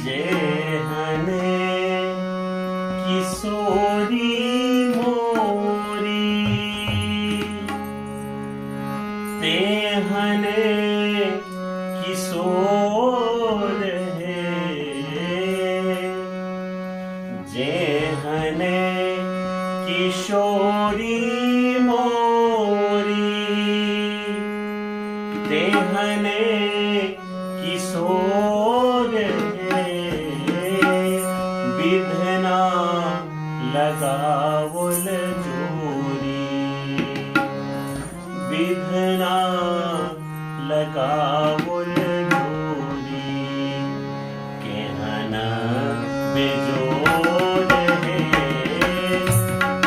जेहने किशोरी मोरी तेहने किशोर है। जेहने किशोरी मोरी तेहने किशोर है। विधना लगावल जोरी विधना लगावल जोरी केहना बेजोर है।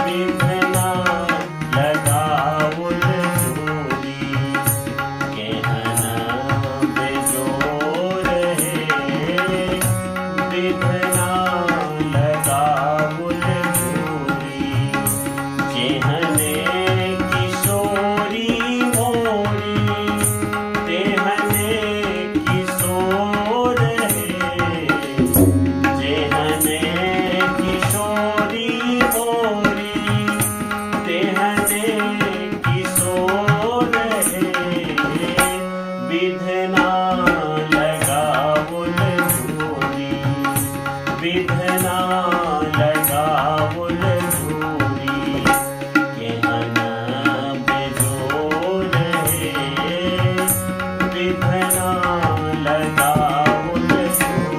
विधना लगावल जोरी केहना बेजोर है। विधना लगावल जोरी जेहने किशोरी मोरी तेहने किशोर है। जेहने किशोरी मोरी तेहने किशोर है। विधना लगावल जोरी विधना लगावल जोरी केहना बेजोर है। विधना लगावल जोरी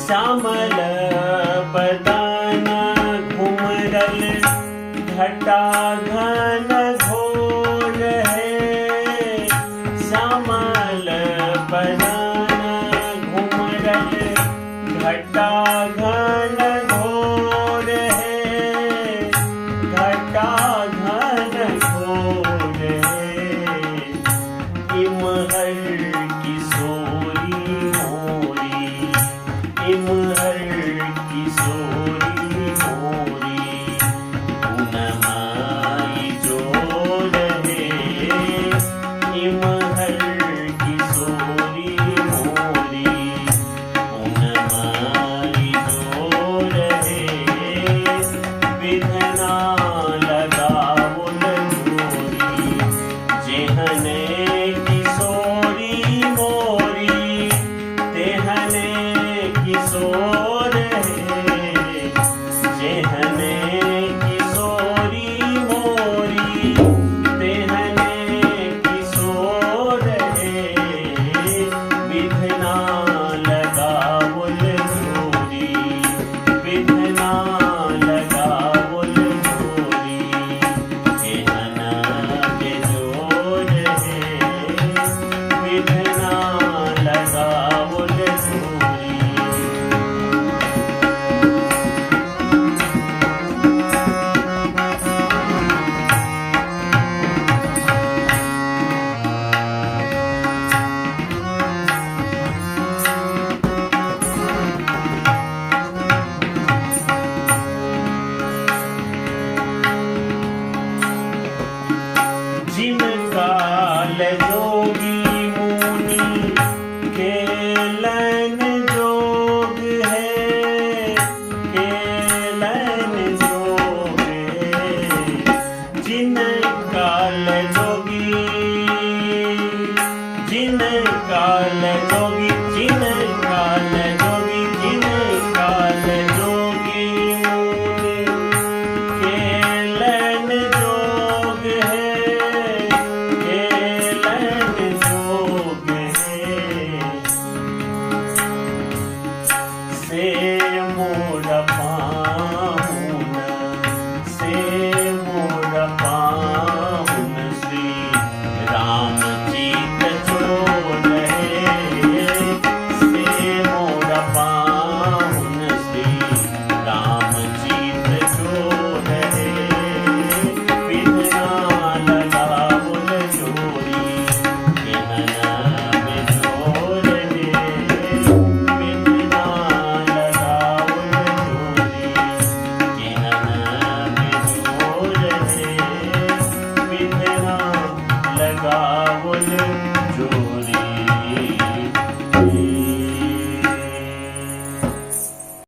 श्यामल बदन घुमरल घटा घन घोर है। श्यामल बदन घुमरल घटा घन घोर है। घटा घन घोर है। इमहर किशोरी मोरी इमहर किशोरी मोरी उनमाई जोर है। इमहर किशोरी मोरी उनमाई जोर है। विधना लगावल जोरी जेहने किशोरी मोरी तेहने किशोर है। जेहने किशोरी मोरी तेहने किशोर है। विधना